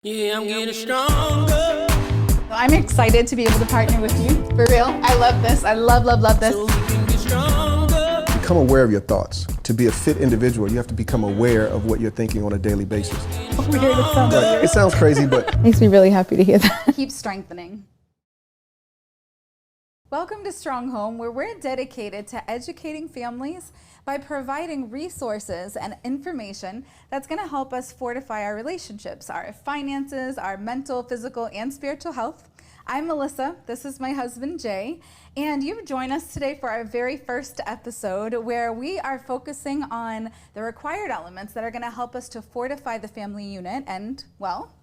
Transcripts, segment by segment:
Yeah, I'm getting stronger. I'm excited to be able to partner with you. For real. I love this. I love this. So we can get stronger. Become aware of your thoughts. To be a fit individual, you have to become aware of what you're thinking on a daily basis. Weird. It sounds weird. It sounds crazy, but Makes me really happy to hear that. Keep strengthening. Welcome to Strong Home, where we're dedicated to educating families by providing resources and information that's going to help us fortify our relationships, our finances, our mental, physical, and spiritual health. I'm Melissa. This is my husband, Jay. And you've joined us today for our very first episode where we are focusing on the required elements that are going to help us to fortify the family unit and, well,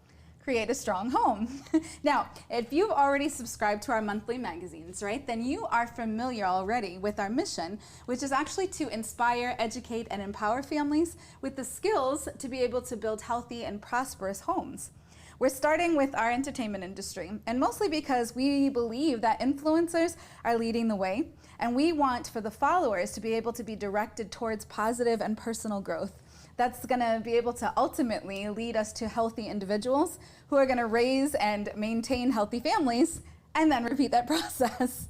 create a strong home. Now, if you've already subscribed to our monthly magazines, right, then you are familiar already with our mission, which is actually to inspire, educate, and empower families with the skills to be able to build healthy and prosperous homes. We're starting with our entertainment industry, and mostly because we believe that influencers are leading the way, and we want for the followers to be able to be directed towards positive and personal growth. That's going to be able to ultimately lead us to healthy individuals who are going to raise and maintain healthy families and then repeat that process.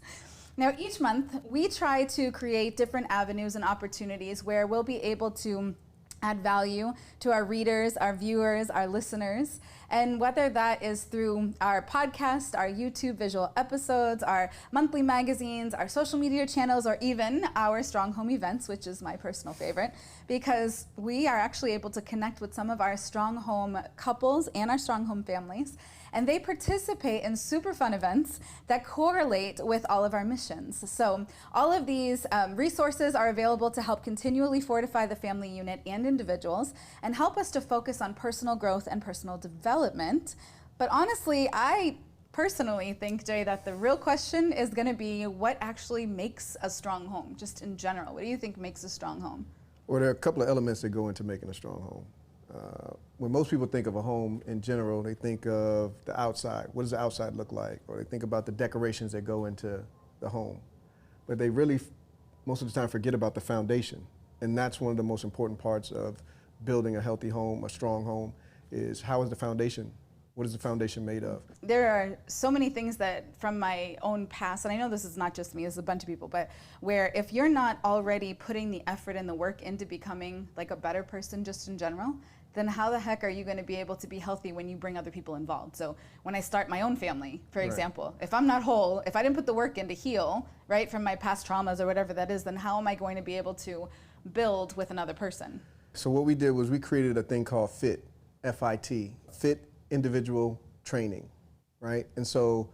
Now, each month we try to create different avenues and opportunities where we'll be able to add value to our readers, our viewers, our listeners, and whether that is through our podcast, our YouTube visual episodes, our monthly magazines, our social media channels, or even our Strong Home events, which is my personal favorite, because we are actually able to connect with some of our Strong Home couples and our Strong Home families, and they participate in super fun events that correlate with all of our missions. So all of these resources are available to help continually fortify the family unit and individuals and help us to focus on personal growth and personal development. But honestly, I personally think, Jay, that the real question is going to be what actually makes a strong home, just in general. What do you think makes a strong home? well, there are a couple of elements that go into making a strong home. When most people think of a home in general, they think of the outside. What does the outside look like? Or they think about the decorations that go into the home. But they really, most of the time, forget about the foundation. And that's one of the most important parts of building a healthy home, a strong home, is how is the foundation? What is the foundation made of? There are so many things that from my own past, and I know this is not just me, this is a bunch of people, but where if you're not already putting the effort and the work into becoming like a better person just in general, then how the heck are you going to be able to be healthy when you bring other people involved? So when I start my own family, for example, if I'm not whole, if I didn't put the work in to heal, right, from my past traumas or whatever that is, then how am I going to be able to build with another person? So what we did was we created a thing called FIT, F-I-T, Fit Individual Training, right? And so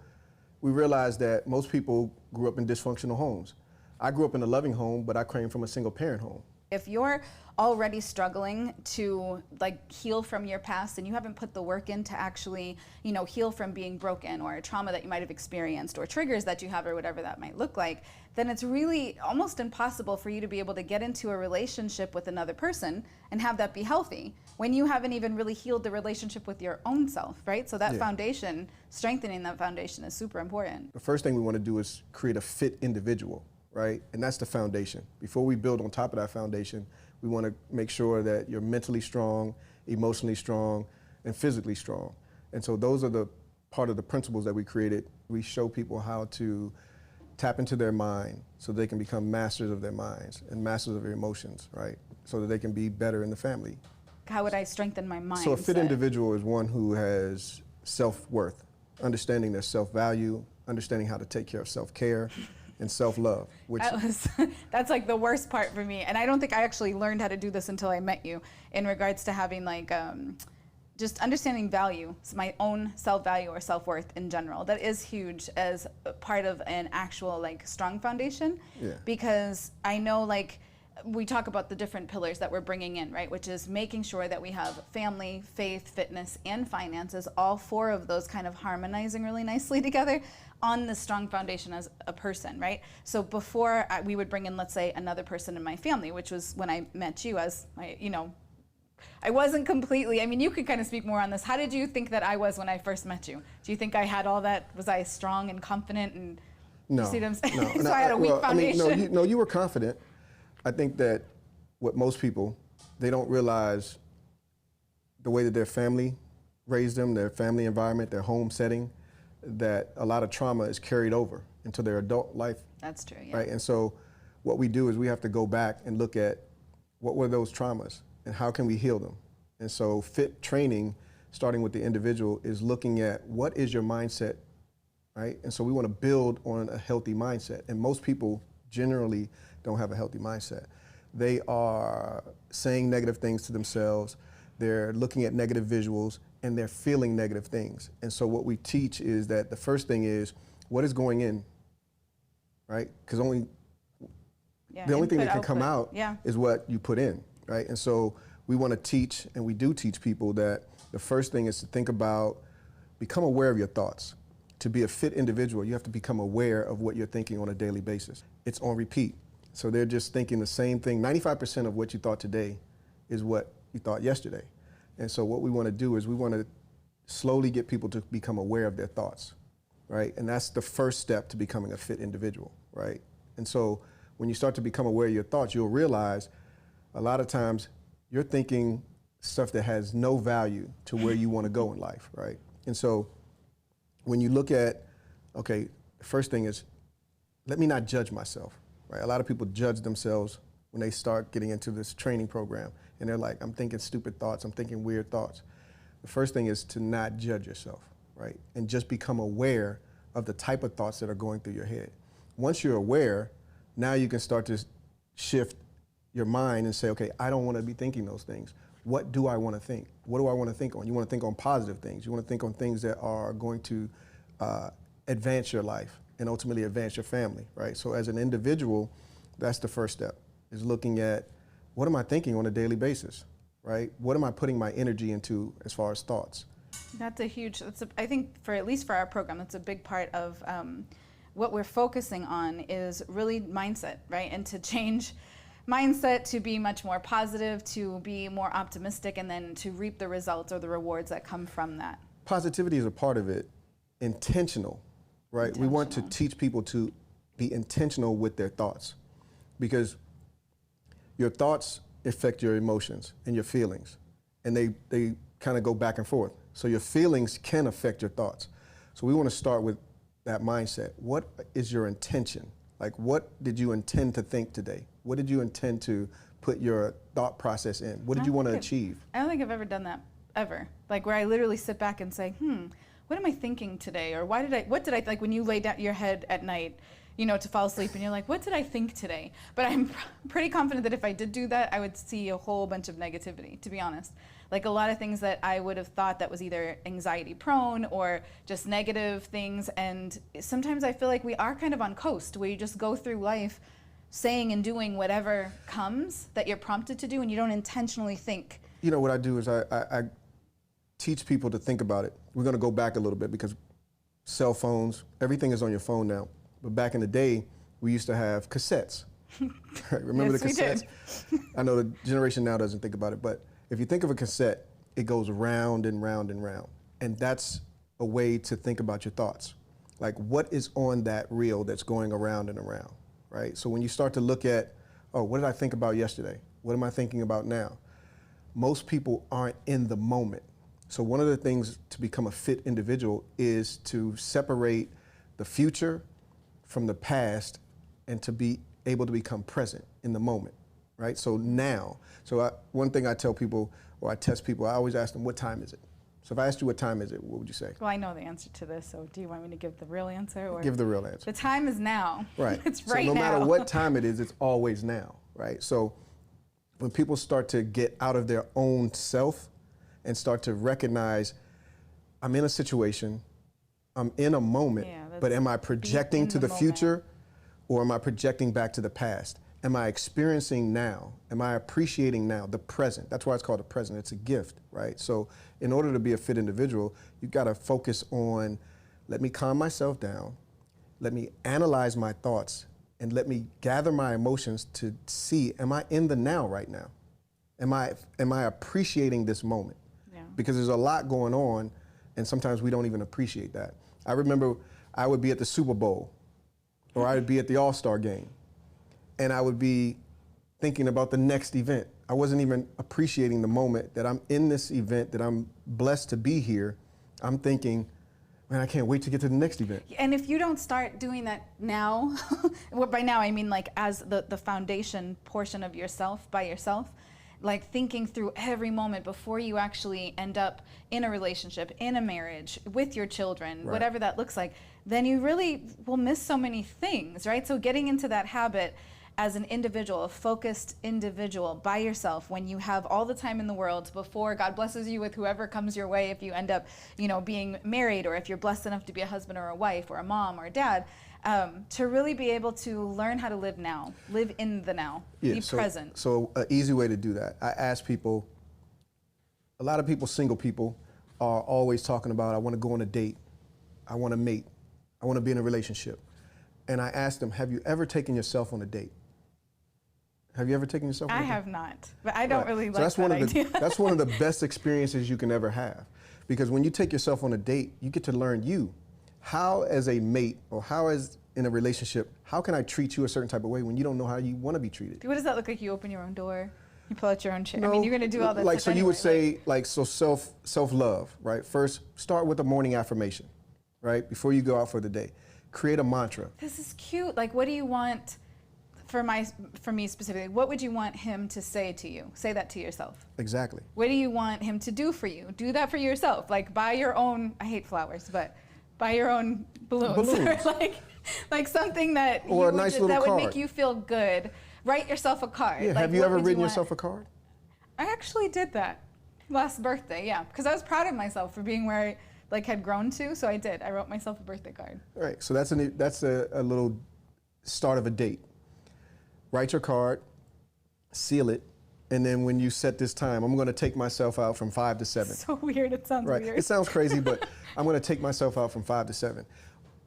we realized that most people grew up in dysfunctional homes. I grew up in a loving home, but I came from a single parent home. If you're already struggling to like heal from your past and you haven't put the work in to actually, heal from being broken or a trauma that you might have experienced or triggers that you have or whatever that might look like, then it's really almost impossible for you to be able to get into a relationship with another person and have that be healthy when you haven't even really healed the relationship with your own self, right? So that foundation, strengthening that foundation is super important. The first thing we want to do is create a fit individual, right? And that's the foundation. Before we build on top of that foundation, we want to make sure that you're mentally strong, emotionally strong, and physically strong. And so those are the part of the principles that we created. We show people how to tap into their mind so they can become masters of their minds and masters of their emotions, right? So that they can be better in the family. How would I strengthen my mind? So a fit individual is one who has self-worth, understanding their self-value, understanding how to take care of self-care, and self-love. That's like the worst part for me. And I don't think I actually learned how to do this until I met you in regards to having like, just understanding value, so my own self-value or self-worth in general. That is huge as part of an actual like strong foundation. Yeah. Because I know like, we talk about the different pillars that we're bringing in, right? Which is making sure that we have family, faith, fitness, and finances, all four of those kind of harmonizing really nicely together on the strong foundation as a person, right? So before we would bring in, let's say, another person in my family, which was when I met you as my, I wasn't completely, you could kind of speak more on this. How did you think that I was when I first met you? Do you think I had all that? Was I strong and confident? And no, you see what I'm saying? No, So I had a weak foundation. You were confident. I think that what most people, they don't realize the way that their family raised them, their family environment, their home setting, that a lot of trauma is carried over into their adult life. That's true, yeah. Right? And so what we do is we have to go back and look at what were those traumas and how can we heal them. And so fit training, starting with the individual, is looking at what is your mindset, right? And so we want to build on a healthy mindset. And most people generally don't have a healthy mindset. They are saying negative things to themselves, they're looking at negative visuals, and they're feeling negative things. And so what we teach is that the first thing is, what is going in, right? Because the only thing that can come out is what you put in, right? And so we want to teach, and we do teach people, that the first thing is to think about, become aware of your thoughts. To be a fit individual, you have to become aware of what you're thinking on a daily basis. It's on repeat. So they're just thinking the same thing. 95% of what you thought today is what you thought yesterday. And so what we want to do is we want to slowly get people to become aware of their thoughts, right? And that's the first step to becoming a fit individual, right? And so when you start to become aware of your thoughts, you'll realize a lot of times you're thinking stuff that has no value to where you want to go in life, right? And so when you look at, okay, the first thing is, let me not judge myself, right? A lot of people judge themselves when they start getting into this training program, and they're like, I'm thinking stupid thoughts, I'm thinking weird thoughts. The first thing is to not judge yourself, right? And just become aware of the type of thoughts that are going through your head. Once you're aware, now you can start to shift your mind and say, okay, I don't want to be thinking those things. What do I want to think? What do I want to think on? You want to think on positive things. You want to think on things that are going to advance your life and ultimately advance your family, right? So as an individual, that's the first step, is looking at, what am I thinking on a daily basis, right? What am I putting my energy into as far as thoughts? That's a huge, I think at least for our program, that's a big part of what we're focusing on is really mindset, right? And to change mindset to be much more positive, to be more optimistic, and then to reap the results or the rewards that come from that. Positivity is a part of it. Intentional, right? We want to teach people to be intentional with their thoughts, because your thoughts affect your emotions and your feelings, and they kind of go back and forth. So your feelings can affect your thoughts. So we want to start with that mindset. What is your intention? Like, what did you intend to think today? What did you intend to put your thought process in? What did you want to achieve? I don't think I've ever done that, ever. Like, where I literally sit back and say, what am I thinking today? Or what did I, like when you lay down your head at night, you know, to fall asleep, and you're like, what did I think today? But I'm pretty confident that if I did do that, I would see a whole bunch of negativity, to be honest. Like a lot of things that I would have thought that was either anxiety prone or just negative things. And sometimes I feel like we are kind of on coast, where you just go through life saying and doing whatever comes that you're prompted to do, and you don't intentionally think. You know, what I do is I teach people to think about it. We're going to go back a little bit, because cell phones, everything is on your phone now. But back in the day, we used to have cassettes. Remember yes, the cassettes? We did. I know the generation now doesn't think about it, but if you think of a cassette, it goes round and round and round. And that's a way to think about your thoughts. Like, what is on that reel that's going around and around, right? So when you start to look at, oh, what did I think about yesterday? What am I thinking about now? Most people aren't in the moment. So one of the things to become a fit individual is to separate the future from the past and to be able to become present in the moment, right? So now, one thing I tell people, or I test people, I always ask them, what time is it? So if I asked you what time is it, what would you say? Well, I know the answer to this, so do you want me to give the real answer? Or give the real answer. The time is now. Right. It's right now. So no now. matter what time it is, it's always now, right? So when people start to get out of their own self and start to recognize, I'm in a situation, I'm in a moment, but am I projecting to the future, or am I projecting back to the past? Am I experiencing now? Am I appreciating now, the present? That's why it's called the present. It's a gift, right? So in order to be a fit individual, you've got to focus on, let me calm myself down, let me analyze my thoughts, and let me gather my emotions to see, am I in the now right now? Am I appreciating this moment? Yeah. Because there's a lot going on, and sometimes we don't even appreciate that. I remember I would be at the Super Bowl, or I would be at the All-Star game, and I would be thinking about the next event. I wasn't even appreciating the moment that I'm in this event, that I'm blessed to be here. I'm thinking, man, I can't wait to get to the next event. And if you don't start doing that now, well, by now I mean like as the foundation portion of yourself, by yourself, like thinking through every moment before you actually end up in a relationship, in a marriage, with your children, Right. whatever that looks like, then you really will miss so many things, right? So getting into that habit as an individual, a focused individual by yourself, when you have all the time in the world before God blesses you with whoever comes your way, if you end up, being married, or if you're blessed enough to be a husband or a wife or a mom or a dad, to really be able to learn how to live now, live in the now, be present. So an easy way to do that, I ask people, a lot of people, single people, are always talking about, I want to go on a date, I want to mate, I want to be in a relationship. And I ask them, have you ever taken yourself on a date? Have you ever taken yourself on a date? I have not, but I don't really like that's that idea. That's one of the best experiences you can ever have. Because when you take yourself on a date, you get to learn you. How as a mate, or how as in a relationship, how can I treat you a certain type of way when you don't know how you want to be treated? What does that look like? You open your own door, you pull out your own chair. No, I mean, you're going to do all that like, stuff so you would anyway, say, so self-love, right? First, start with a morning affirmation, right? Before you go out for the day. Create a mantra. This is cute. Like, what do you want for me specifically? What would you want him to say to you? Say that to yourself. Exactly. What do you want him to do for you? Do that for yourself. Like, buy your own, I hate flowers, but buy your own balloons. Or like something that or a nice little that card. would make you feel good. Write yourself a card. Yeah, like, have you what ever would written want? yourself a card? I actually did that last birthday, yeah, because I was proud of myself for being where I had grown to, so I did. I wrote myself a birthday card. All right, so that's a little start of a date. Write your card, seal it, and then when you set this time, I'm going to take myself out from 5 to 7. So weird, it sounds Right, weird. it sounds crazy, but I'm going to take myself out from 5 to 7.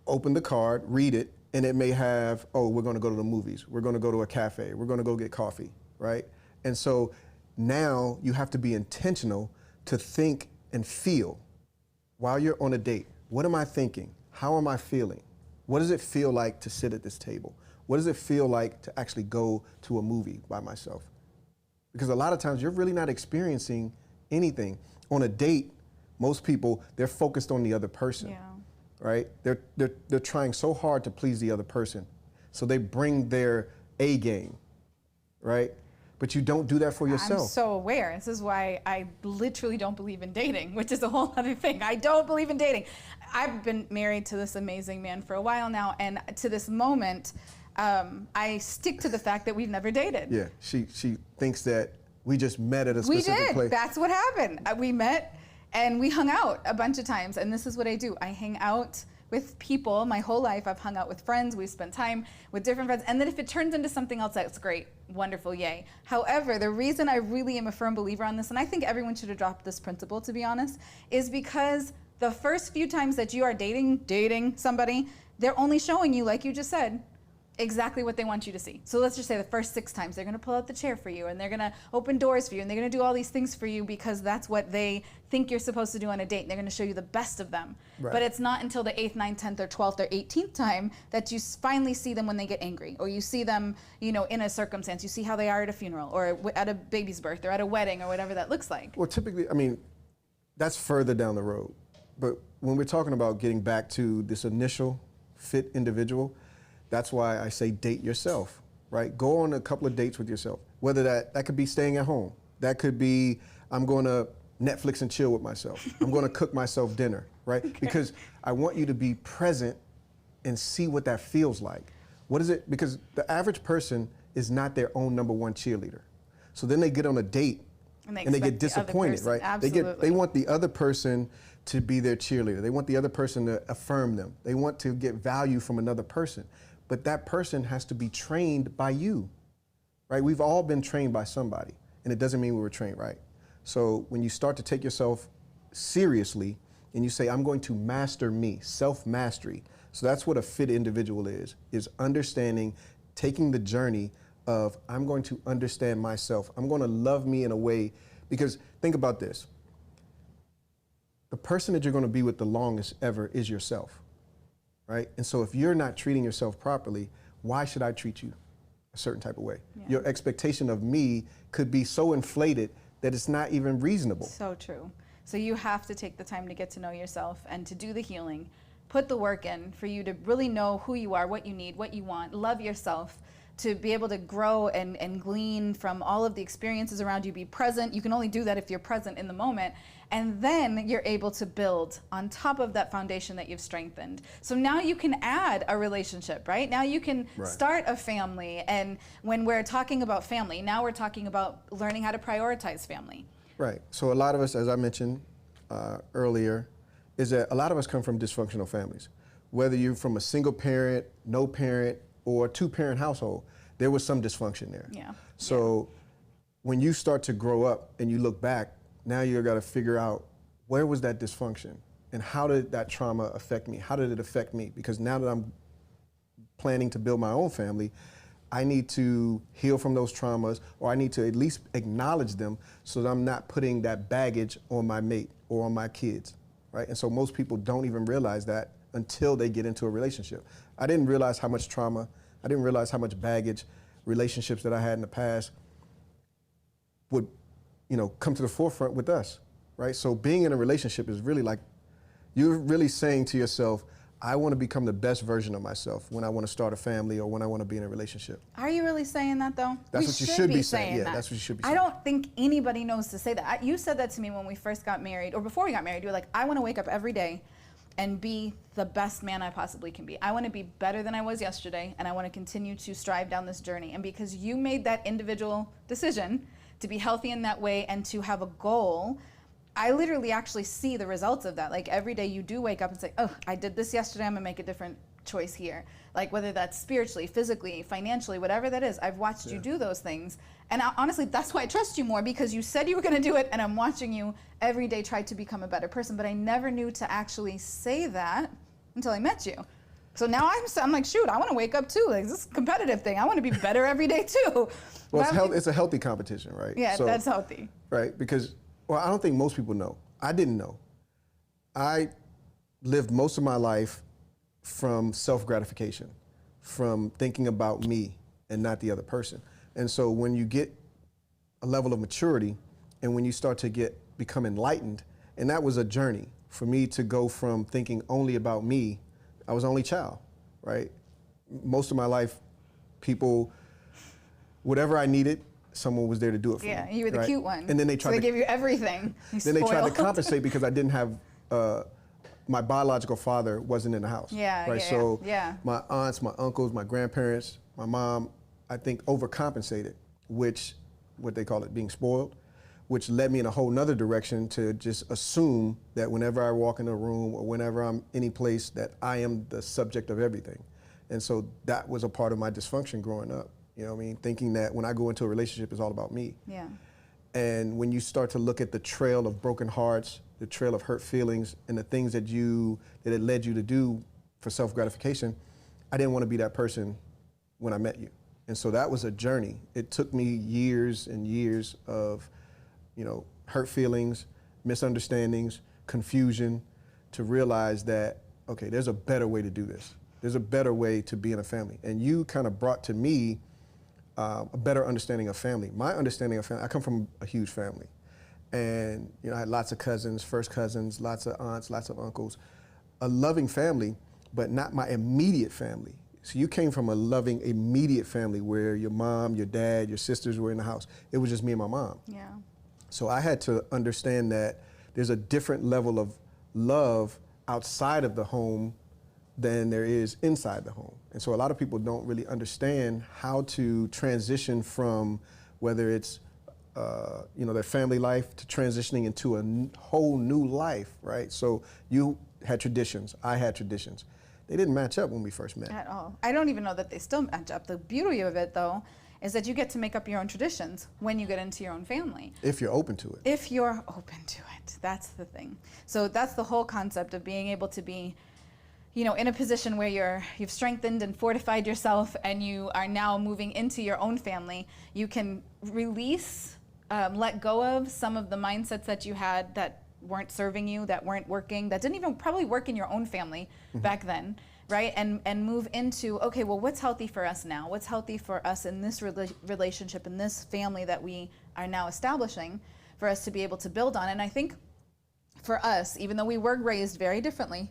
Open the card, read it, and it may have, oh, we're going to go to the movies, we're going to go to a cafe, we're going to go get coffee, right? And so now you have to be intentional to think and feel while you're on a date. What am I thinking? How am I feeling? What does it feel like to sit at this table? What does it feel like to actually go to a movie by myself? Because a lot of times you're really not experiencing anything. On a date, most people, they're focused on the other person, Yeah. right? They're trying so hard to please the other person. So they bring their A game, right? But you don't do that for yourself. I'm so aware. This is why I literally don't believe in dating, which is a whole other thing. I don't believe in dating. I've been married to this amazing man for a while now, and to this moment, I stick to the fact that we've never dated. Yeah, she thinks that we just met at a specific place. That's what happened. We met and we hung out a bunch of times, and this is what I do. I hang out with people. My whole life I've hung out with friends. We've spent time with different friends, and then if it turns into something else, that's great, wonderful, yay. However, the reason I really am a firm believer on this, and I think everyone should adopt this principle, to be honest, is because the first few times that you are dating somebody, they're only showing you, like you just said, exactly what they want you to see. So let's just say the first 6 times they're going to pull out the chair for you, and they're going to open doors for you, and they're going to do all these things for you because that's what they think you're supposed to do on a date. And they're going to show you the best of them. Right. But it's not until the 8th, 9th, 10th, or 12th, or 18th time that you finally see them when they get angry, or you see them, in a circumstance. You see how they are at a funeral, or at a baby's birth, or at a wedding, or whatever that looks like. Well, typically, I mean, that's further down the road. But when we're talking about getting back to this initial fit individual, that's why I say date yourself, right? Go on a couple of dates with yourself. Whether that could be staying at home. That could be, I'm going to Netflix and chill with myself. I'm going to cook myself dinner, right? Okay. Because I want you to be present and see what that feels like. What is it? Because the average person is not their own #1 cheerleader. So then they get on a date and they get disappointed, right? Absolutely. They want the other person to be their cheerleader. They want the other person to affirm them. They want to get value from another person. But that person has to be trained by you, right? We've all been trained by somebody, and it doesn't mean we were trained right. So when you start to take yourself seriously and you say, I'm going to master me, self-mastery. So that's what a fit individual is understanding, taking the journey of, I'm going to understand myself. I'm going to love me in a way, because think about this. The person that you're going to be with the longest ever is yourself. Right? And so if you're not treating yourself properly, why should I treat you? a certain type of way. Yeah. Your expectation of me could be so inflated that it's not even reasonable. So true. So you have to take the time to get to know yourself and to do the healing, put the work in for you to really know who you are, what you need, what you want, love yourself, to be able to grow and glean from all of the experiences around you, be present. You can only do that if you're present in the moment. And then you're able to build on top of that foundation that you've strengthened. So now you can add a relationship, right? Now you can start a family. And when we're talking about family, now we're talking about learning how to prioritize family. Right. So a lot of us, as I mentioned earlier, is that a lot of us come from dysfunctional families. Whether you're from a single parent, no parent, or two-parent household, there was some dysfunction there. Yeah. So when you start to grow up and you look back, now you got to figure out where was that dysfunction and how did that trauma affect me? How did it affect me? Because now that I'm planning to build my own family, I need to heal from those traumas, or I need to at least acknowledge them so that I'm not putting that baggage on my mate or on my kids, right? And so most people don't even realize that until they get into a relationship. I didn't realize how much trauma, I didn't realize how much baggage relationships that I had in the past would, come to the forefront with us, right? So being in a relationship is really like, you're really saying to yourself, I want to become the best version of myself when I want to start a family or when I want to be in a relationship. Are you really saying that though? That's what you should be saying. Yeah, that's what you should be saying. I don't think anybody knows to say that. You said that to me when we first got married, or before we got married. You were like, I want to wake up every day and be the best man I possibly can be. I want to be better than I was yesterday, and I want to continue to strive down this journey. And because you made that individual decision to be healthy in that way and to have a goal, I literally actually see the results of that. Like every day you do wake up and say, oh, I did this yesterday, I'm gonna make a different choice here. Like whether that's spiritually, physically, financially, whatever that is, I've watched you do those things. And honestly, that's why I trust you more, because you said you were gonna do it, and I'm watching you every day try to become a better person. But I never knew to actually say that until I met you. So now I'm like, shoot, I wanna wake up too. Like this competitive thing, I wanna be better every day too. Well, it's a healthy competition, right? Yeah, that's healthy. Right, because, well, I don't think most people know. I didn't know. I lived most of my life from self-gratification, from thinking about me and not the other person. And so when you get a level of maturity and when you start to become enlightened, and that was a journey for me to go from thinking only about me. I was only child, right? Most of my life, people, whatever I needed, someone was there to do it for me. Yeah, you were the cute one. And then they tried to give you everything. Then they tried to compensate because I didn't have, my biological father wasn't in the house. Yeah, right? yeah, So yeah. my aunts, my uncles, my grandparents, my mom, I think overcompensated, which, what they call it, being spoiled, which led me in a whole nother direction to just assume that whenever I walk in a room or whenever I'm any place that I am the subject of everything. And so that was a part of my dysfunction growing up. You know what I mean? Thinking that when I go into a relationship, it's all about me. Yeah. And when you start to look at the trail of broken hearts, the trail of hurt feelings, and the things that it led you to do for self-gratification, I didn't want to be that person when I met you. And so that was a journey. It took me years and years of, hurt feelings, misunderstandings, confusion, to realize that, okay, there's a better way to do this. There's a better way to be in a family. And you kind of brought to me a better understanding of family. My understanding of family, I come from a huge family. And I had lots of cousins, first cousins, lots of aunts, lots of uncles. A loving family, but not my immediate family. So you came from a loving, immediate family where your mom, your dad, your sisters were in the house. It was just me and my mom. Yeah. So I had to understand that there's a different level of love outside of the home than there is inside the home. And so a lot of people don't really understand how to transition from whether it's their family life to transitioning into a whole new life, right? So you had traditions, I had traditions. They didn't match up when we first met. At all. I don't even know that they still match up. The beauty of it, though, is that you get to make up your own traditions when you get into your own family. If you're open to it. If you're open to it. That's the thing. So that's the whole concept of being able to be, in a position where you've strengthened and fortified yourself and you are now moving into your own family. You can release, let go of some of the mindsets that you had that weren't serving you, that weren't working, that didn't even probably work in your own family back then, right? And move into, okay, well, what's healthy for us now? What's healthy for us in this relationship, in this family that we are now establishing, for us to be able to build on? And I think for us, even though we were raised very differently,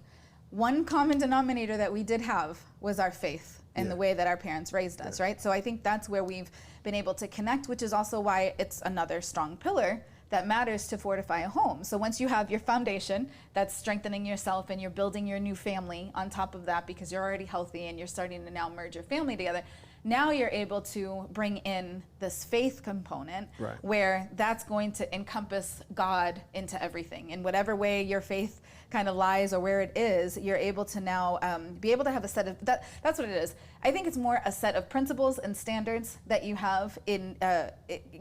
one common denominator that we did have was our faith and the way that our parents raised us, right? So I think that's where we've been able to connect, which is also why it's another strong pillar that matters to fortify a home. So once you have your foundation that's strengthening yourself and you're building your new family on top of that because you're already healthy and you're starting to now merge your family together, now you're able to bring in this faith component where that's going to encompass God into everything. In whatever way your faith kind of lies or where it is, you're able to now be able to have a set of, that's what it is. I think it's more a set of principles and standards that you have in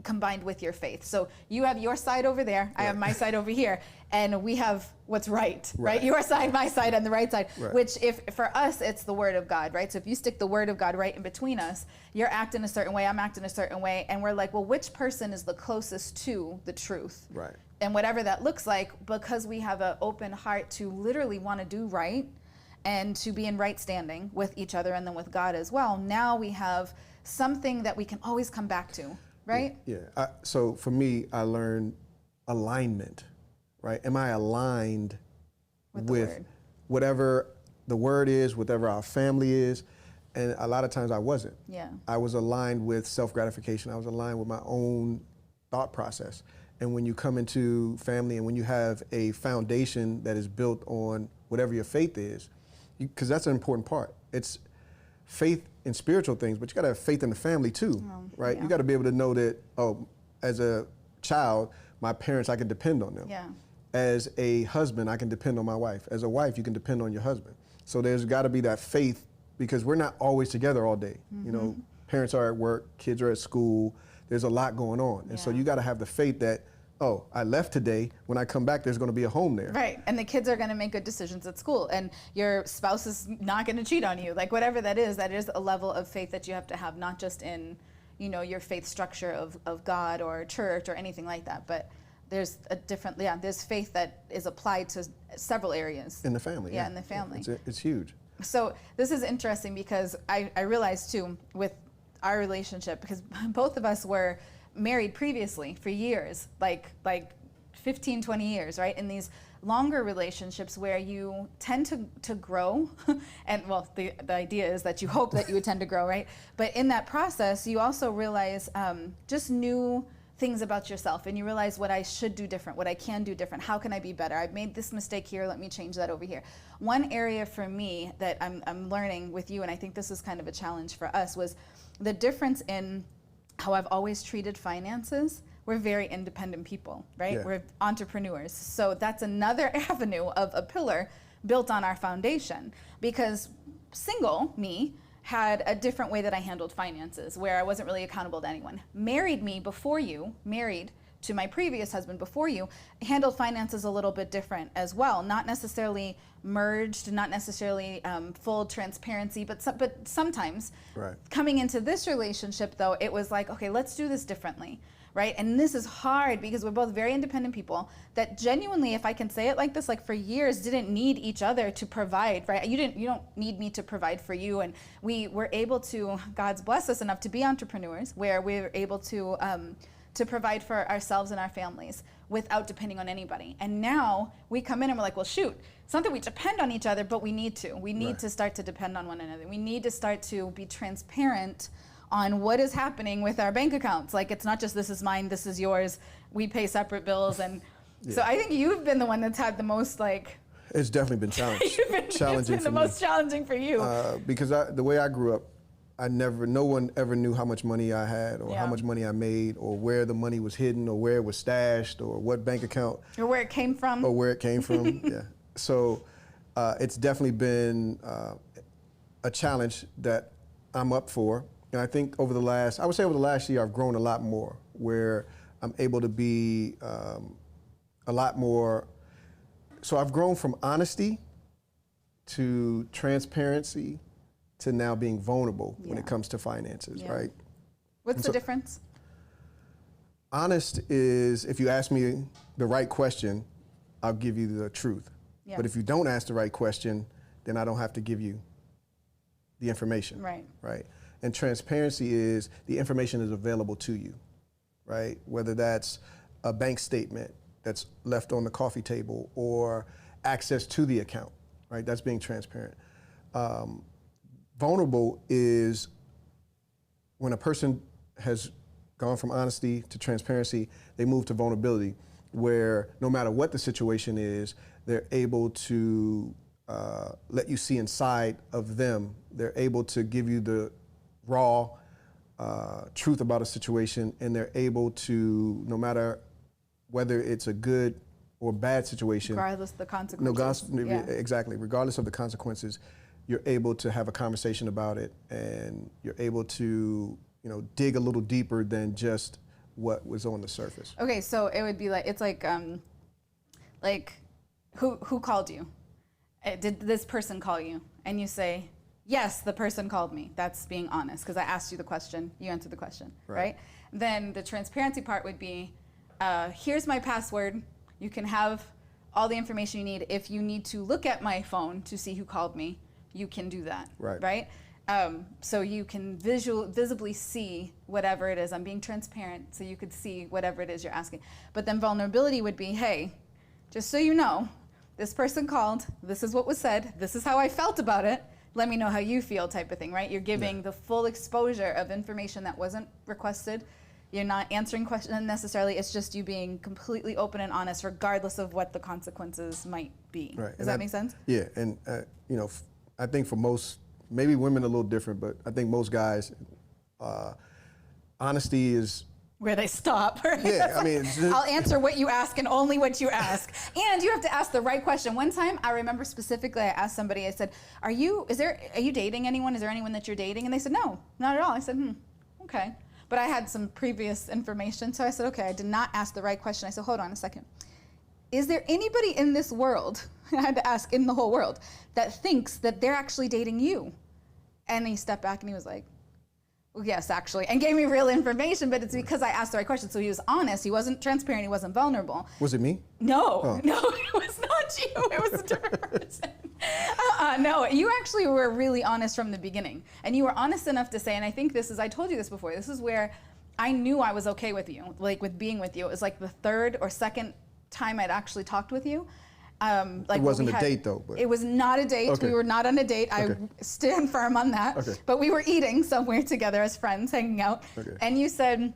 combined with your faith. So you have your side over there, I have my side over here, and we have what's right? Your side, my side, and the right side, which if for us, it's the word of God, right? So if you stick the word of God right in between us, you're acting a certain way, I'm acting a certain way, and we're like, well, which person is the closest to the truth? Right. And whatever that looks like, because we have an open heart to literally want to do right and to be in right standing with each other and then with God as well, now we have something that we can always come back to, right? Yeah. So for me, I learned alignment, right? Am I aligned with whatever the word is, whatever our family is? And a lot of times I wasn't. Yeah. I was aligned with self-gratification. I was aligned with my own thought process. And when you come into family and when you have a foundation that is built on whatever your faith is, because that's an important part. It's faith in spiritual things, but you gotta have faith in the family too, right? You gotta be able to know that, oh, as a child, my parents, I can depend on them. Yeah. As a husband, I can depend on my wife. As a wife, you can depend on your husband. So there's gotta be that faith, because we're not always together all day. You know, parents are at work, kids are at school, there's a lot going on. And so you gotta have the faith that, oh, I left today, when I come back, there's gonna be a home there. Right, and the kids are gonna make good decisions at school, and your spouse is not gonna cheat on you. Like whatever that is a level of faith that you have to have, not just in, you know, your faith structure of God or church or anything like that, but there's a different, there's faith that is applied to several areas. In the family. Yeah, in the family. It's huge. So this is interesting because I realized too, with our relationship, because both of us were married previously for years, like 15, 20 years, right? In these longer relationships where you tend to grow, and well, the idea is that you hope that you would tend to grow, right? But in that process, you also realize just new things about yourself, and you realize what I should do different, what I can do different, how can I be better? I've made this mistake here, let me change that over here. One area for me that I'm learning with you, and I think this is kind of a challenge for us, was the difference in how I've always treated finances. We're very independent people, right? We're entrepreneurs. So that's another avenue of a pillar built on our foundation, because single me had a different way that I handled finances, where I wasn't really accountable to anyone. Married to my previous husband before you, handled finances a little bit different as well. Not necessarily merged, not necessarily full transparency, but sometimes. Right. Coming into this relationship though, it was like, okay, let's do this differently, right? And this is hard because we're both very independent people that genuinely, if I can say it like this, like for years didn't need each other to provide, right? You don't need me to provide for you. And we were able to, God's blessed us enough to be entrepreneurs where we were able to provide for ourselves and our families without depending on anybody. And now we come in and we're like, well, shoot, it's not that we depend on each other, but we need to. We need to start to depend on one another. We need to start to be transparent on what is happening with our bank accounts. Like, it's not just this is mine, this is yours, we pay separate bills. And so I think you've been the one that's had the most like... It's definitely been challenging. It's been the most challenging for you. Because the way I grew up, no one ever knew how much money I had or how much money I made or where the money was hidden or where it was stashed or what bank account. Or where it came from. So it's definitely been a challenge that I'm up for. And I think over the last year, I've grown a lot more, where I'm able to be a lot more. So I've grown from honesty to transparency to now being vulnerable when it comes to finances, right? What's the difference? Honest is, if you ask me the right question, I'll give you the truth. Yeah. But if you don't ask the right question, then I don't have to give you the information. Right. Right. And transparency is the information is available to you, right? Whether that's a bank statement that's left on the coffee table or access to the account, right? That's being transparent. Vulnerable is when a person has gone from honesty to transparency, they move to vulnerability, where no matter what the situation is, they're able to let you see inside of them. They're able to give you the raw truth about a situation, and they're able to, no matter whether it's a good or bad situation, regardless of the consequences. Exactly. Regardless of the consequences, you're able to have a conversation about it, and you're able to, dig a little deeper than just what was on the surface. Okay, so it would be like, it's like who called you? Did this person call you? And you say, yes, the person called me. That's being honest, because I asked you the question, you answered the question, right? Then the transparency part would be, here's my password. You can have all the information you need. If you need to look at my phone to see who called me, you can do that, right? So you can visibly see whatever it is. I'm being transparent, so you could see whatever it is you're asking. But then vulnerability would be, hey, just so you know, this person called, this is what was said, this is how I felt about it, let me know how you feel, type of thing, right? You're giving the full exposure of information that wasn't requested. You're not answering questions necessarily, it's just you being completely open and honest regardless of what the consequences might be. Right. Does that make sense? Yeah, and I think for most, maybe women a little different, but I think most guys, honesty is where they stop. Right? Yeah, I mean, I'll answer what you ask and only what you ask. And you have to ask the right question. One time, I remember specifically, I asked somebody, I said, are you dating anyone? Is there anyone that you're dating? And they said, no, not at all. I said, okay. But I had some previous information, so I said, okay, I did not ask the right question. I said, hold on a second. Is there anybody in this world, I had to ask in the whole world, that thinks that they're actually dating you? And he stepped back and he was like, well, yes, actually, and gave me real information, but it's because I asked the right question. So he was honest, he wasn't transparent, he wasn't vulnerable. Was it me? No, no, it was not you, it was a different person. No, you actually were really honest from the beginning. And you were honest enough to say, and I think this is, I told you this before, this is where I knew I was okay with you, like with being with you. It was like the third or second time I'd actually talked with you. It wasn't a date though. But. It was not a date. Okay. We were not on a date. I stand firm on that. Okay. But we were eating somewhere together as friends, hanging out. Okay. And you said,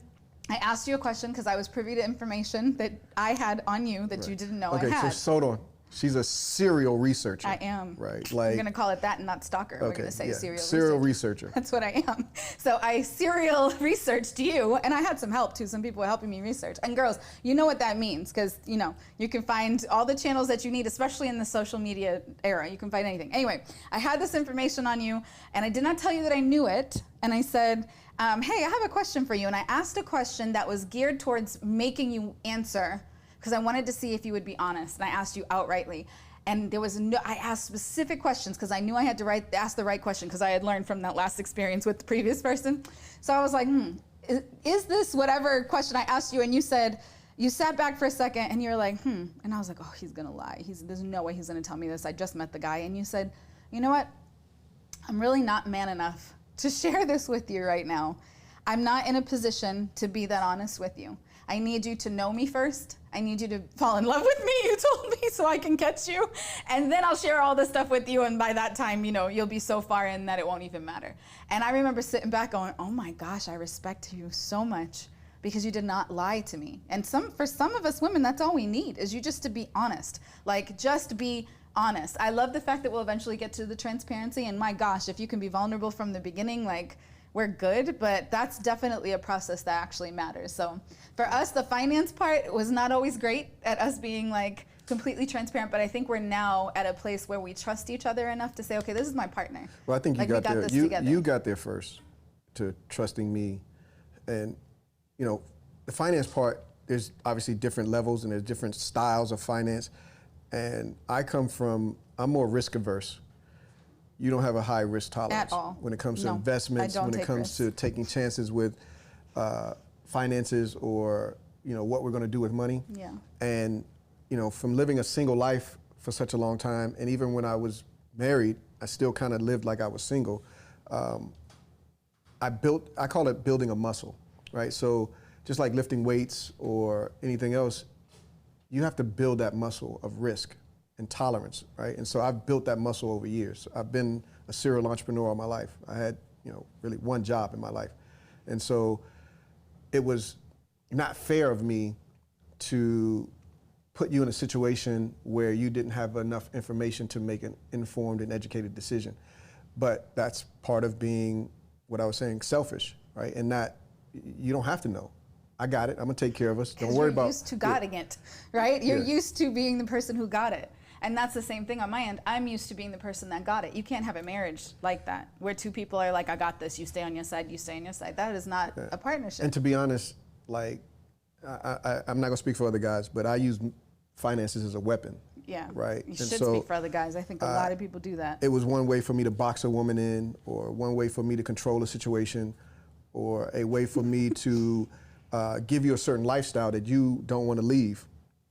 I asked you a question because I was privy to information that I had on you that you didn't know I had. Okay, so hold on. She's a serial researcher. I am. Right. We're going to call it that and not stalker. We're going to say serial researcher. That's what I am. So I serial researched you, and I had some help too. Some people were helping me research. And girls, you know what that means, because you can find all the channels that you need, especially in the social media era. You can find anything. Anyway, I had this information on you, and I did not tell you that I knew it. And I said, hey, I have a question for you. And I asked a question that was geared towards making you answer, because I wanted to see if you would be honest, and I asked you outrightly. And there was I asked specific questions because I knew I had to ask the right question because I had learned from that last experience with the previous person. So I was like, is this whatever question I asked you? And you said, you sat back for a second and you were like, And I was like, oh, he's gonna lie. There's no way he's gonna tell me this. I just met the guy. And you said, you know what? I'm really not man enough to share this with you right now. I'm not in a position to be that honest with you. I need you to know me first. I need you to fall in love with me, you told me, so I can catch you. And then I'll share all this stuff with you, and by that time, you'll be so far in that it won't even matter. And I remember sitting back going, oh my gosh, I respect you so much because you did not lie to me. And for some of us women, that's all we need, is you just to be honest. Like, just be honest. I love the fact that we'll eventually get to the transparency, and my gosh, if you can be vulnerable from the beginning, like, we're good, but that's definitely a process that actually matters. So for us, the finance part was not always great at us being like completely transparent, but I think we're now at a place where we trust each other enough to say, okay, this is my partner. Well, I think you got there. Together. You got there first to trusting me. And, the finance part, there's obviously different levels and there's different styles of finance. And I'm more risk averse. You don't have a high risk tolerance at all. When it comes to investments, when it comes to taking chances with finances or what we're going to do with money. Yeah. And from living a single life for such a long time, and even when I was married, I still kind of lived like I was single. I call it building a muscle, right? So just like lifting weights or anything else, you have to build that muscle of risk and tolerance, right? And so I've built that muscle over years. I've been a serial entrepreneur all my life. I had, really one job in my life. And so it was not fair of me to put you in a situation where you didn't have enough information to make an informed and educated decision. But that's part of being, what I was saying, selfish, right? And that you don't have to know. I got it. I'm gonna take care of us. Don't worry about. You're used to getting it, right? You're used to being the person who got it. And that's the same thing on my end. I'm used to being the person that got it. You can't have a marriage like that, where two people are like, I got this, you stay on your side, you stay on your side. That is not a partnership. And to be honest, like, I'm not gonna speak for other guys, but I use finances as a weapon. Yeah, right. You should speak for other guys. I think a lot of people do that. It was one way for me to box a woman in, or one way for me to control a situation, or a way for me to give you a certain lifestyle that you don't want to leave.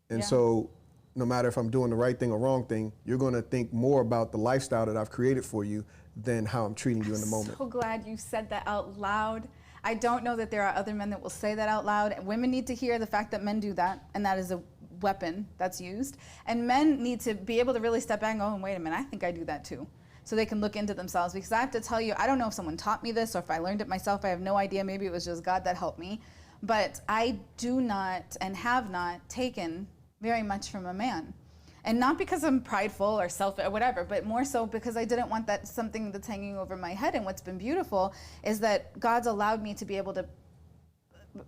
And so no matter if I'm doing the right thing or wrong thing, you're going to think more about the lifestyle that I've created for you than how I'm treating you in the moment. I'm so glad you said that out loud. I don't know that there are other men that will say that out loud. Women need to hear the fact that men do that, and that is a weapon that's used. And men need to be able to really step back and go, oh, wait a minute, I think I do that too. So they can look into themselves. Because I have to tell you, I don't know if someone taught me this or if I learned it myself. I have no idea. Maybe it was just God that helped me. But I do not and have not taken very much from a man. And not because I'm prideful or selfish or whatever, but more so because I didn't want that something that's hanging over my head. And what's been beautiful is that God's allowed me to be able to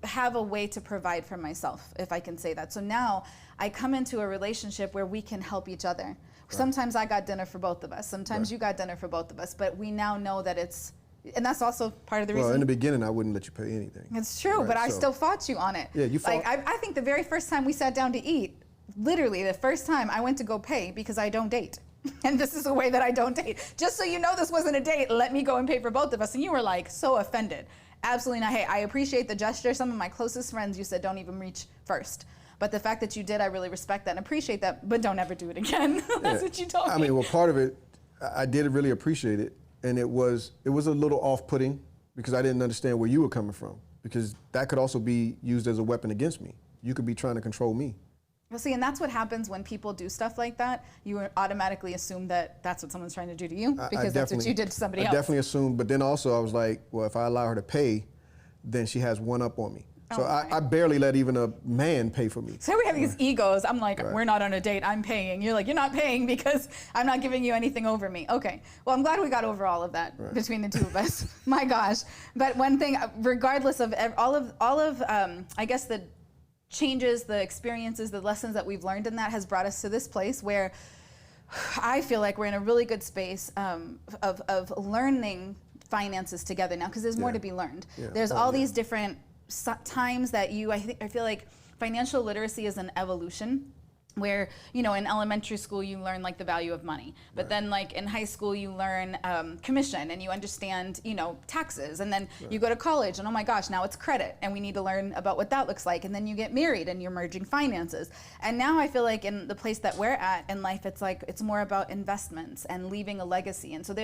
have a way to provide for myself, if I can say that. So now I come into a relationship where we can help each other. Right. Sometimes I got dinner for both of us. Sometimes you got dinner for both of us. But we now know that it's, and that's also part of the reason. Well, in the beginning, I wouldn't let you pay anything. It's true, right, but I still fought you on it. Yeah, you fought. Like, I think the very first time we sat down to eat, literally the first time I went to go pay because I don't date. And this is a way that I don't date. Just so you know this wasn't a date, let me go and pay for both of us. And you were like so offended. Absolutely not. Hey, I appreciate the gesture. Some of my closest friends, you said, don't even reach first. But the fact that you did, I really respect that and appreciate that, but don't ever do it again. That's what you told me. I mean, well, part of it, I did really appreciate it. And it was a little off-putting because I didn't understand where you were coming from, because that could also be used as a weapon against me. You could be trying to control me. Well, see, and that's what happens when people do stuff like that. You automatically assume that that's what someone's trying to do to you because that's what you did to somebody else. I definitely assumed, but then also I was like, well, if I allow her to pay, then she has one up on me. So I barely let even a man pay for me. So we have these egos. I'm like, we're not on a date, I'm paying. You're like, you're not paying because I'm not giving you anything over me. Okay, well, I'm glad we got over all of that between the two of us. My gosh. But one thing, regardless of all of I guess the changes, the experiences, the lessons that we've learned in that has brought us to this place where I feel like we're in a really good space of learning finances together now, because there's more to be learned. There's all these different times that I feel like financial literacy is an evolution, where, in elementary school you learn like the value of money, but then like in high school you learn commission and you understand, taxes, and then you go to college and oh my gosh, now it's credit and we need to learn about what that looks like, and then you get married and you're merging finances. And now I feel like in the place that we're at in life, it's like it's more about investments and leaving a legacy. And so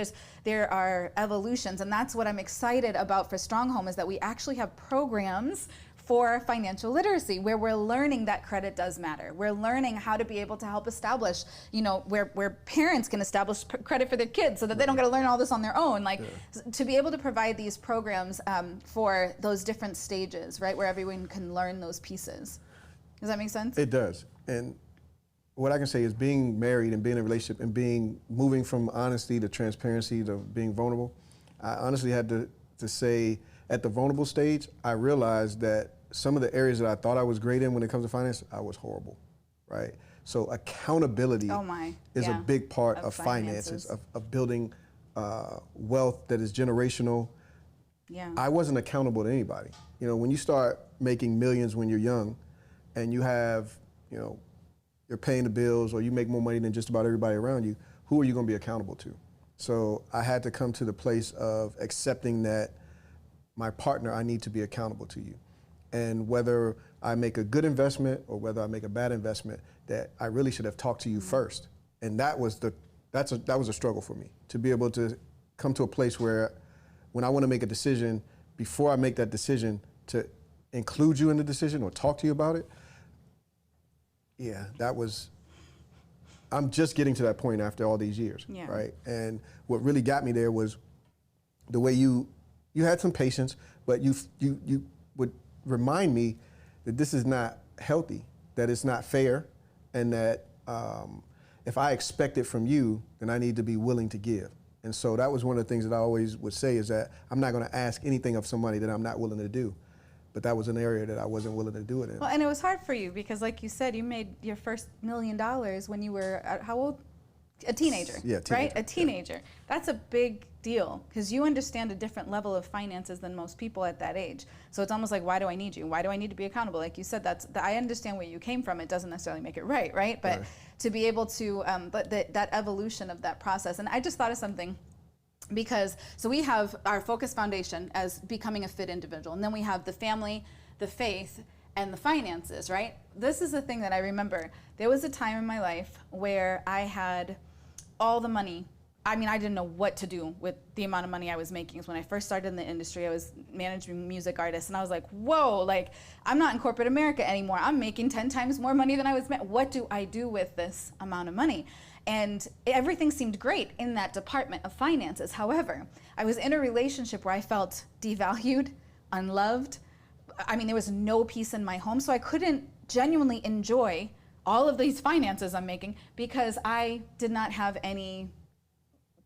there are evolutions, and that's what I'm excited about for Stronghold, is that we actually have programs for financial literacy, where we're learning that credit does matter. We're learning how to be able to help establish, where parents can establish credit for their kids so that they don't got to learn all this on their own. To be able to provide these programs for those different stages, right, where everyone can learn those pieces. Does that make sense? It does. And what I can say is being married and being in a relationship and moving from honesty to transparency to being vulnerable, I honestly had to say, at the vulnerable stage, I realized that some of the areas that I thought I was great in when it comes to finance, I was horrible, right? So accountability is a big part of finances, of building wealth that is generational. Yeah. I wasn't accountable to anybody. When you start making millions when you're young and you have, you're paying the bills or you make more money than just about everybody around you, who are you gonna be accountable to? So I had to come to the place of accepting that my partner, I need to be accountable to you. And whether I make a good investment or whether I make a bad investment, that I really should have talked to you first. And that was a struggle for me, to be able to come to a place where when I want to make a decision, before I make that decision, to include you in the decision or talk to you about it. Yeah, I'm just getting to that point after all these years, right? And what really got me there was the way you had some patience, but you would remind me that this is not healthy, that it's not fair, and that if I expect it from you, then I need to be willing to give. And so that was one of the things that I always would say, is that I'm not going to ask anything of somebody that I'm not willing to do. But that was an area that I wasn't willing to do it in. Well, and it was hard for you because, like you said, you made your first $1 million when you were, how old? A teenager, yeah, teenager, right? A teenager. Yeah. That's a big deal because you understand a different level of finances than most people at that age. So it's almost like, why do I need you? Why do I need to be accountable? Like you said, I understand where you came from. It doesn't necessarily make it right? But to be able to, but that evolution of that process. And I just thought of something. Because, so we have our focus foundation as becoming a fit individual, and then we have the family, the faith, and the finances, right? This is the thing that I remember. There was a time in my life where I had all the money. I mean, I didn't know what to do with the amount of money I was making. When I first started in the industry, I was managing music artists, and I was like, whoa, like, I'm not in corporate America anymore. I'm making 10 times more money than I was making. What do I do with this amount of money? And everything seemed great in that department of finances. However, I was in a relationship where I felt devalued, unloved. I mean, there was no peace in my home, so I couldn't genuinely enjoy all of these finances I'm making because I did not have any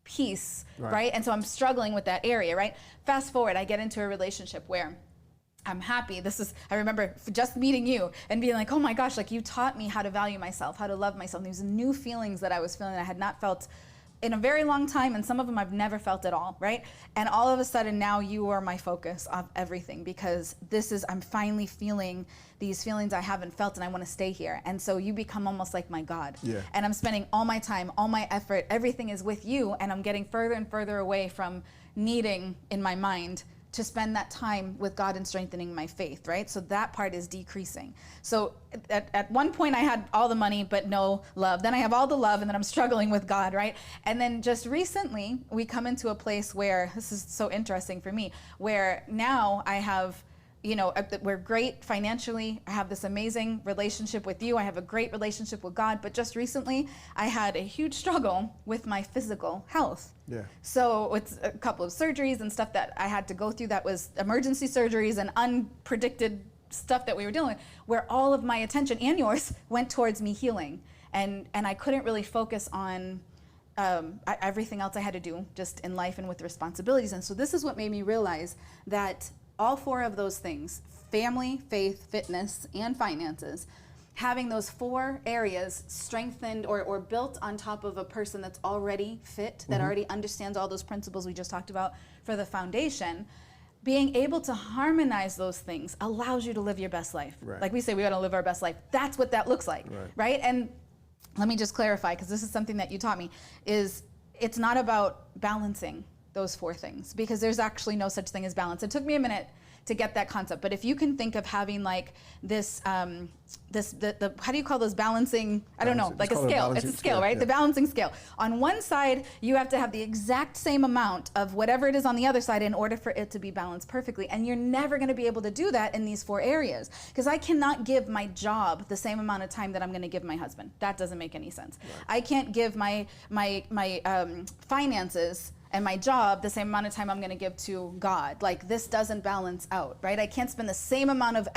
peace, right? And so I'm struggling with that area, right? Fast forward, I get into a relationship where I'm happy. I remember just meeting you and being like, oh my gosh, like you taught me how to value myself, how to love myself. These new feelings that I was feeling that I had not felt in a very long time, and some of them I've never felt at all, right? And all of a sudden now you are my focus of everything because I'm finally feeling these feelings I haven't felt and I want to stay here. And so you become almost like my God. Yeah. And I'm spending all my time, all my effort, everything is with you, and I'm getting further and further away from needing in my mind to spend that time with God and strengthening my faith, right? So that part is decreasing. So at one point I had all the money but no love. Then I have all the love and then I'm struggling with God, right? And then just recently we come into a place where, this is so interesting for me, where now I have, we're great financially. I have this amazing relationship with you. I have a great relationship with God. But just recently, I had a huge struggle with my physical health. Yeah. So it's a couple of surgeries and stuff that I had to go through that was emergency surgeries and unpredicted stuff that we were dealing with, where all of my attention and yours went towards me healing. And I couldn't really focus on everything else I had to do just in life and with responsibilities. And so this is what made me realize that all four of those things, family, faith, fitness, and finances, having those four areas strengthened or built on top of a person that's already fit, that already understands all those principles we just talked about for the foundation, being able to harmonize those things allows you to live your best life. Right. Like we say, we gotta live our best life. That's what that looks like, right? And let me just clarify, because this is something that you taught me, is it's not about balancing those four things, because there's actually no such thing as balance. It took me a minute to get that concept, but if you can think of having like this, how do you call those balancing? I don't know, like a scale. It's a scale, right? Yeah. The balancing scale. On one side, you have to have the exact same amount of whatever it is on the other side in order for it to be balanced perfectly, and you're never going to be able to do that in these four areas, because I cannot give my job the same amount of time that I'm going to give my husband. That doesn't make any sense. Right. I can't give my finances and my job the same amount of time I'm going to give to God. Like, this doesn't balance out, right? I can't spend the same amount of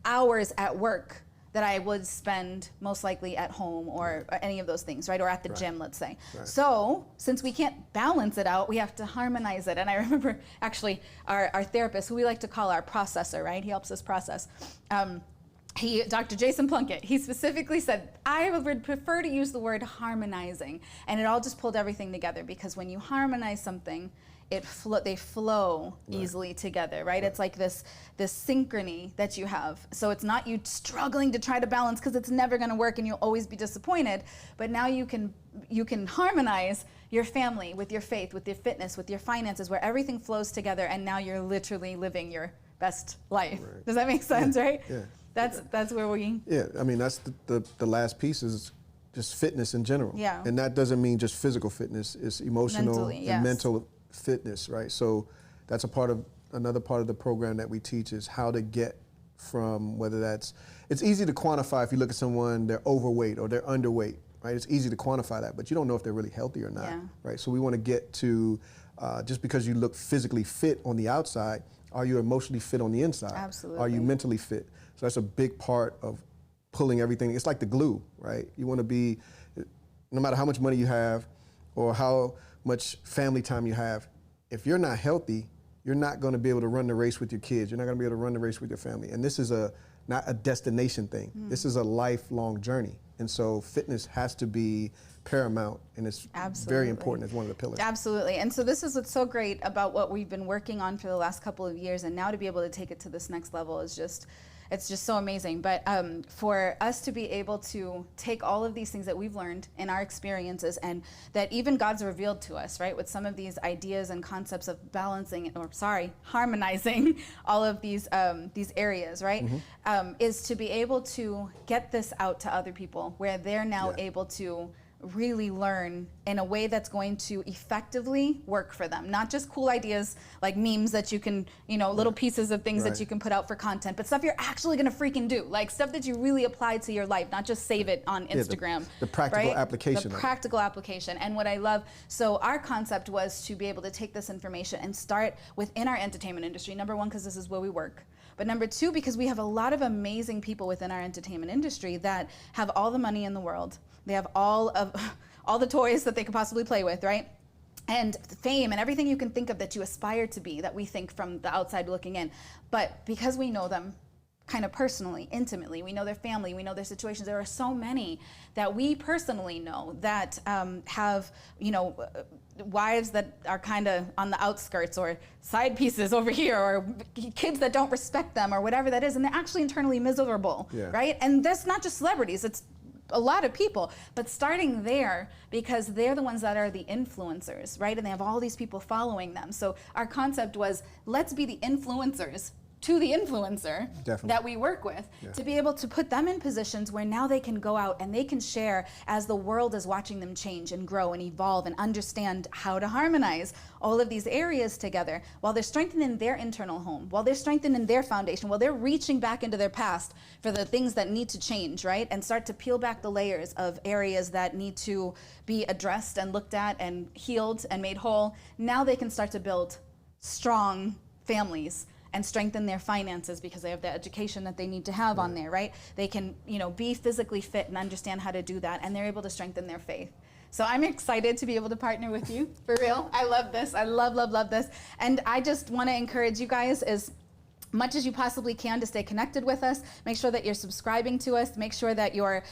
hours at work that I would spend most likely at home or any of those things, right? Or at the gym, let's say. Right. So since we can't balance it out, we have to harmonize it. And I remember actually our therapist, who we like to call our processor, right? He helps us process. Dr. Jason Plunkett, he specifically said, I would prefer to use the word harmonizing. And it all just pulled everything together, because when you harmonize something, they flow easily together, right? It's like this synchrony that you have. So it's not you struggling to try to balance, because it's never going to work and you'll always be disappointed. But now you can harmonize your family with your faith, with your fitness, with your finances, where everything flows together, and now you're literally living your best life. Does that make sense, right? Yeah. That's where we... Yeah, I mean, that's the last piece is just fitness in general. Yeah. And that doesn't mean just physical fitness, it's emotional Mentally, and yes. mental fitness, right? So that's another part of the program that we teach is how to get from whether that's, it's easy to quantify if you look at someone, they're overweight or they're underweight, right? It's easy to quantify that, but you don't know if they're really healthy or not, Yeah. right? So we want to get to, just because you look physically fit on the outside, are you emotionally fit on the inside? Absolutely. Are you mentally fit? So that's a big part of pulling everything. It's like the glue, right? You want to be, no matter how much money you have or how much family time you have, if you're not healthy, you're not going to be able to run the race with your kids. You're not going to be able to run the race with your family. And this is not a destination thing. This is a lifelong journey. And so fitness has to be paramount, and it's very important as one of the pillars. Absolutely. And so this is what's so great about what we've been working on for the last couple of years, and now to be able to take it to this next level is just, it's just so amazing. But for us to be able to take all of these things that we've learned in our experiences and that even God's revealed to us, right, with some of these ideas and concepts of harmonizing all of these areas, right, is to be able to get this out to other people where they're now able to really learn in a way that's going to effectively work for them. Not just cool ideas like memes that you can, little pieces of things that you can put out for content, but stuff you're actually gonna freaking do. Like stuff that you really apply to your life, not just save it on Instagram. The practical application. The practical application. And what I love, so our concept was to be able to take this information and start within our entertainment industry. Number one, because this is where we work. But number two, because we have a lot of amazing people within our entertainment industry that have all the money in the world. They have all the toys that they could possibly play with, right? And fame and everything you can think of that you aspire to be, that we think from the outside looking in. But because we know them kind of personally, intimately, we know their family, we know their situations, there are so many that we personally know that have, wives that are kind of on the outskirts or side pieces over here or kids that don't respect them or whatever that is, and they're actually internally miserable, right? And that's not just celebrities, it's a lot of people, but starting there because they're the ones that are the influencers, right? And they have all these people following them. So our concept was, let's be the influencers to the influencer that we work with, to be able to put them in positions where now they can go out and they can share as the world is watching them change and grow and evolve and understand how to harmonize all of these areas together while they're strengthening their internal home, while they're strengthening their foundation, while they're reaching back into their past for the things that need to change, right? And start to peel back the layers of areas that need to be addressed and looked at and healed and made whole. Now they can start to build strong families and strengthen their finances because they have the education that they need to have on there, right? They can, be physically fit and understand how to do that, and they're able to strengthen their faith. So I'm excited to be able to partner with you, for real. I love this. I love this. And I just want to encourage you guys as much as you possibly can to stay connected with us. Make sure that you're subscribing to us. Make sure that you're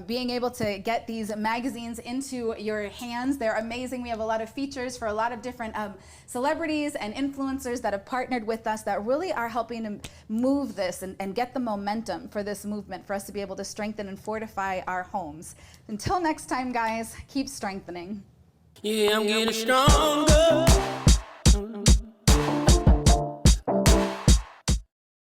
being able to get these magazines into your hands. They're amazing. We have a lot of features for a lot of different celebrities and influencers that have partnered with us that really are helping to move this and get the momentum for this movement for us to be able to strengthen and fortify our homes. Until next time, guys, keep strengthening. Yeah, I'm getting stronger.